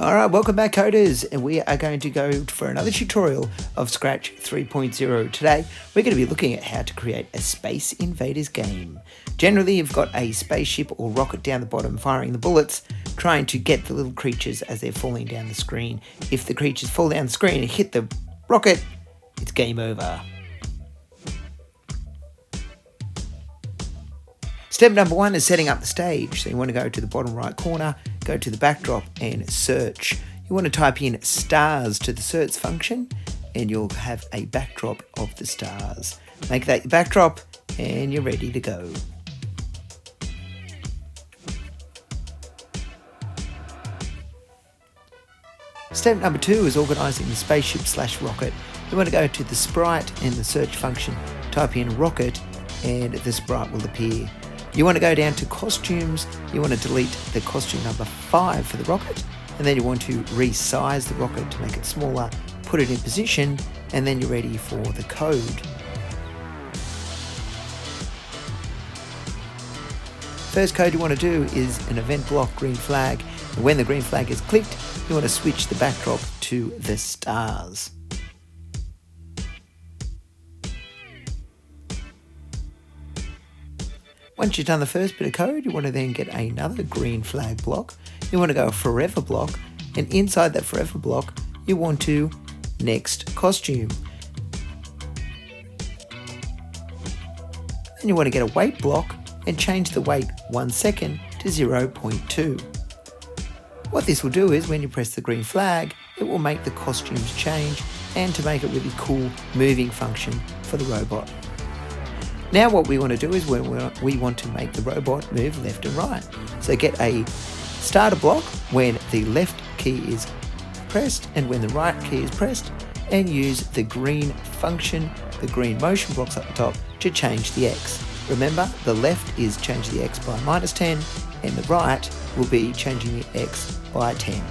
Alright, welcome back coders, and we are going to go for another tutorial of Scratch 3.0. Today we're going to be looking at how to create a Space Invaders game. Generally you've got a spaceship or rocket down the bottom firing the bullets, trying to get the little creatures as they're falling down the screen. If the creatures fall down the screen and hit the rocket, it's game over. Step number 1 is setting up the stage. So you want to go to the bottom right corner, go to the backdrop and search. You want to type in stars to the search function and you'll have a backdrop of the stars. Make that your backdrop and you're ready to go. Step number 2 is organising the spaceship / rocket. You want to go to the sprite and the search function, type in rocket and the sprite will appear. You want to go down to costumes, you want to delete the costume number 5 for the rocket, and then you want to resize the rocket to make it smaller, put it in position, and then you're ready for the code. First code you want to do is an event block green flag, and when the green flag is clicked, you want to switch the backdrop to the stars. Once you've done the first bit of code, you want to then get another green flag block. You want to go a forever block, and inside that forever block, you want to next costume. Then you want to get a wait block and change the wait 1 second to 0.2. What this will do is when you press the green flag, it will make the costumes change and to make a really cool moving function for the robot. Now what we want to do is we want to make the robot move left and right. So get a starter block when the left key is pressed and when the right key is pressed, and use the green function, the green motion blocks up the top, to change the X. Remember, the left is change the X by -10 and the right will be changing the X by 10.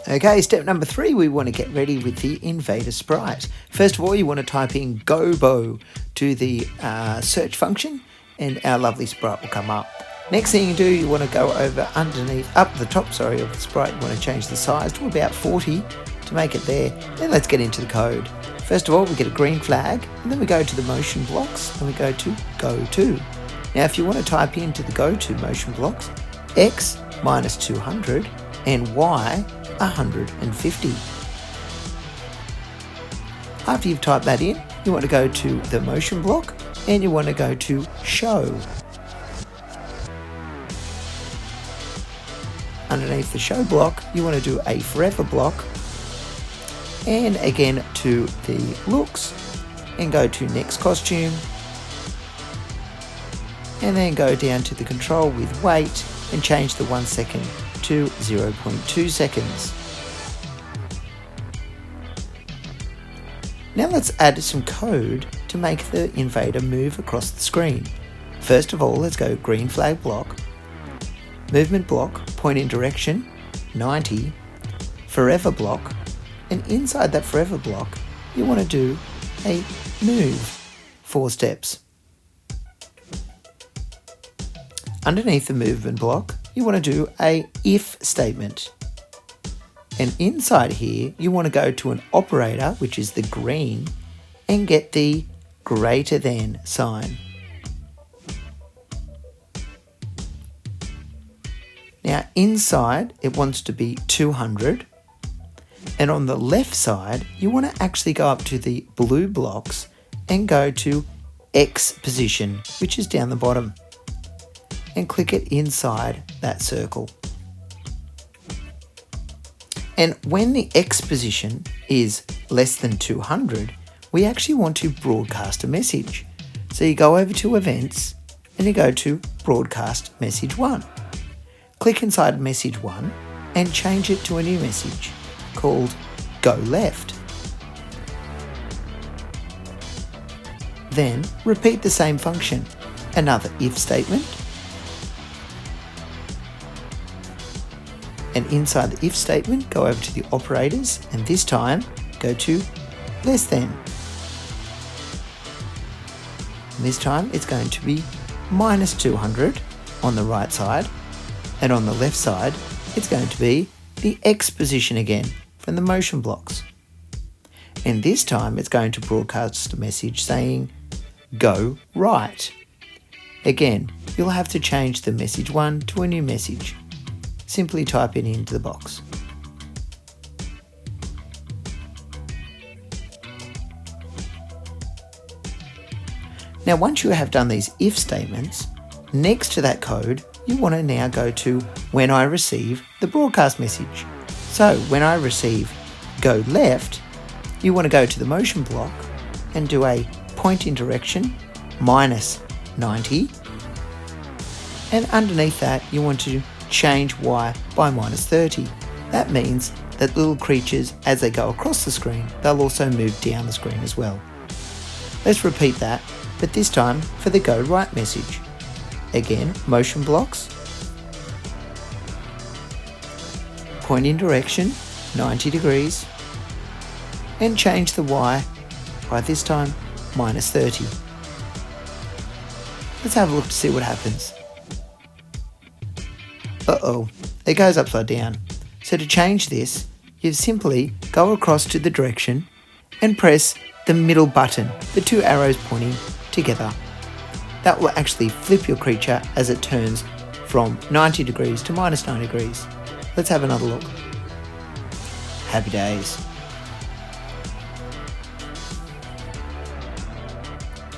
Okay, step number 3, we want to get ready with the Invader sprite. First of all, you want to type in GoBo to the search function and our lovely sprite will come up. Next thing you do, you want to go over up the top of the sprite. You want to change the size to about 40 to make it there. Then let's get into the code. First of all, we get a green flag and then we go to the motion blocks and we go to go to. Now, if you want to type into the go to motion blocks, X minus 200 and Y 150. After you've typed that in, you want to go to the motion block and you want to go to show. Underneath the show block, you want to do a forever block and again to the looks and go to next costume and then go down to the control with wait and change the 1 second to 0.2 seconds. Now let's add some code to make the invader move across the screen. First of all, let's go green flag block, movement block, point in direction, 90, forever block, and inside that forever block, you want to do a move 4 steps. Underneath the movement block, you want to do a if statement. And inside here, you want to go to an operator, which is the green, and get the greater than sign. Now inside, it wants to be 200. And on the left side, you want to actually go up to the blue blocks and go to X position, which is down the bottom, and click it inside that circle. And when the X position is less than 200, we actually want to broadcast a message. So you go over to events and you go to broadcast message 1. Click inside message 1 and change it to a new message called go left. Then repeat the same function, another if statement, and inside the if statement, go over to the operators, and this time go to less than. And this time it's going to be minus 200 on the right side, and on the left side it's going to be the X position again from the motion blocks. And this time it's going to broadcast a message saying go right. Again, you'll have to change the message 1 to a new message. Simply type it into the box. Now once you have done these if statements, next to that code you want to now go to when I receive the broadcast message. So when I receive go left, you want to go to the motion block and do a point in direction minus 90, and underneath that you want to change Y by minus 30. That means that little creatures, as they go across the screen, they'll also move down the screen as well. Let's repeat that, but this time for the go right message. Again, motion blocks, point in direction 90 degrees, and change the Y by this time minus 30. Let's have a look to see what happens. Uh-oh, it goes upside down. So to change this, you simply go across to the direction and press the middle button, the two arrows pointing together. That will actually flip your creature as it turns from 90 degrees to minus 90 degrees. Let's have another look. Happy days.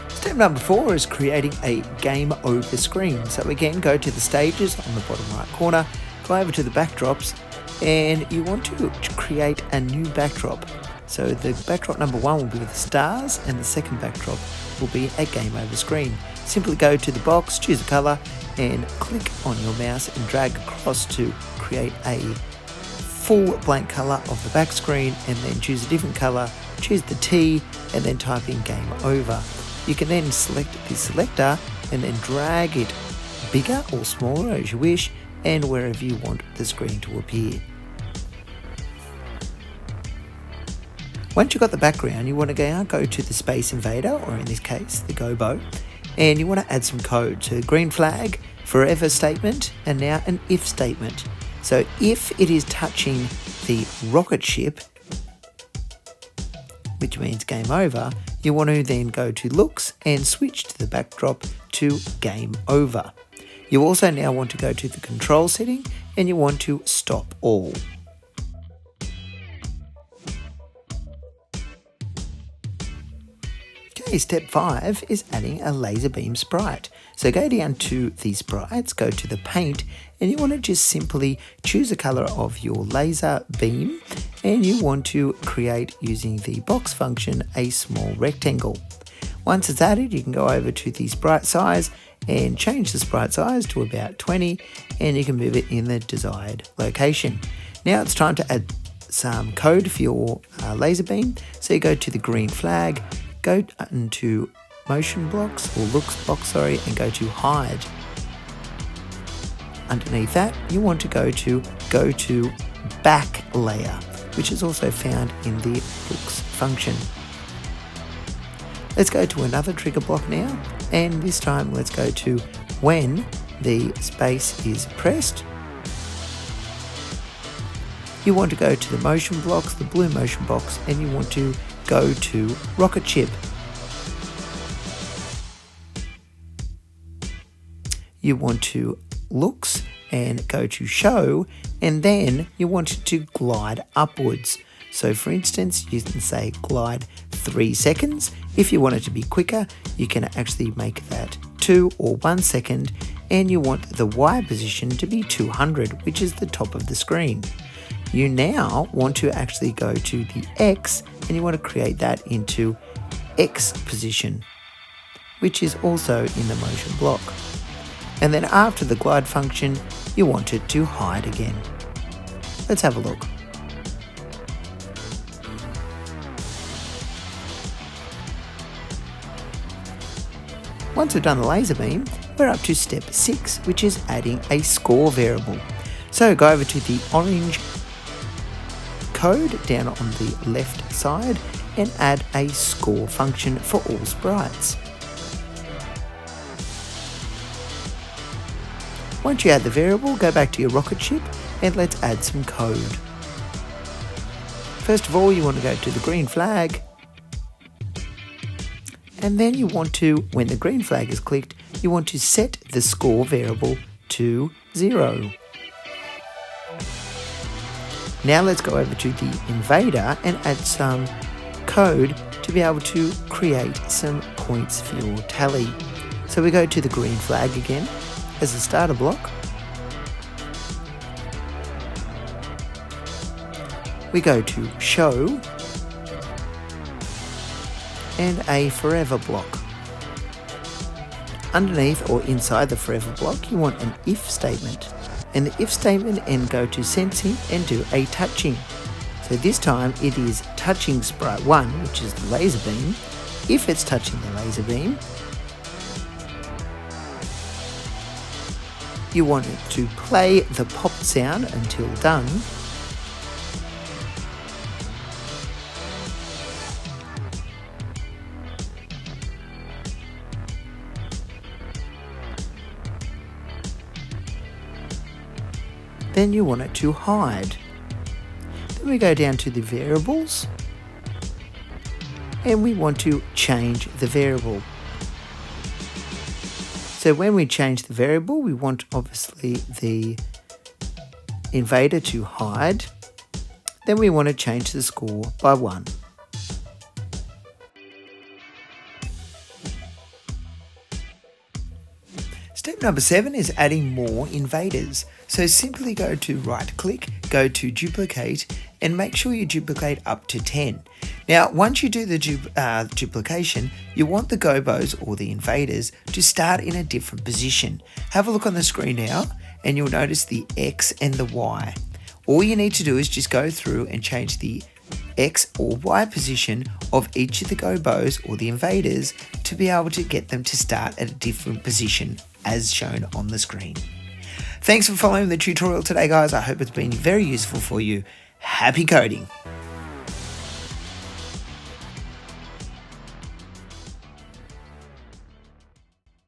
Step number 4 is creating a game over screen. So again, go to the stages on the bottom right corner, go over to the backdrops, and you want to create a new backdrop. So the backdrop number 1 will be with the stars, and the second backdrop will be a game over screen. Simply go to the box, choose a colour, and click on your mouse and drag across to create a full blank colour of the back screen, and then choose a different colour, choose the T, and then type in game over. You can then select the selector and then drag it bigger or smaller as you wish, and wherever you want the screen to appear. Once you've got the background, you want to go to the Space Invader, or in this case the Gobo, and you want to add some code. So green flag, forever statement, and now an if statement. So if it is touching the rocket ship, which means game over, you want to then go to looks and switch to the backdrop to game over. You also now want to go to the control setting and you want to stop all. Okay, step 5 is adding a laser beam sprite. So go down to the sprites, go to the paint, and you want to just simply choose a color of your laser beam, and you want to create, using the box function, a small rectangle. Once it's added, you can go over to the sprite size and change the sprite size to about 20, and you can move it in the desired location. Now it's time to add some code for your laser beam. So you go to the green flag, go into motion blocks, or looks box, and go to hide. Underneath that, you want to go to back layer, which is also found in the looks function. Let's go to another trigger block now, and this time let's go to when the space is pressed. You want to go to the motion blocks, the blue motion box, and you want to go to rocket ship. You want to looks and go to show, and then you want it to glide upwards. So for instance, you can say glide 3 seconds. If you want it to be quicker, you can actually make that 2 or 1 second, and you want the Y position to be 200, which is the top of the screen. You now want to actually go to the X, and you want to create that into X position, which is also in the motion block. And then after the glide function, you want it to hide again. Let's have a look. Once we've done the laser beam, we're up to step 6, which is adding a score variable. So go over to the orange code down on the left side and add a score function for all sprites. Once you add the variable, go back to your rocket ship and let's add some code. First of all, you want to go to the green flag, and then you want to, when the green flag is clicked, you want to set the score variable to 0. Now let's go over to the Invader and add some code to be able to create some points for your tally. So we go to the green flag again as a starter block. We go to show and a forever block. Underneath or inside the forever block, you want an if statement. And the if statement, and go to sensing and do a touching. So this time it is touching sprite 1, which is the laser beam. If it's touching the laser beam, you want it to play the pop sound until done. Then you want it to hide. Then we go down to the variables and we want to change the variable. So when we change the variable, we want obviously the Invader to hide. Then we want to change the score by 1. Step number 7 is adding more invaders. So simply go to right click, go to duplicate, and make sure you duplicate up to 10. Now once you do the duplication, you want the gobos or the invaders to start in a different position. Have a look on the screen now and you'll notice the X and the Y. All you need to do is just go through and change the X or Y position of each of the gobos or the invaders to be able to get them to start at a different position as shown on the screen. Thanks for following the tutorial today, guys. I hope it's been very useful for you. Happy coding!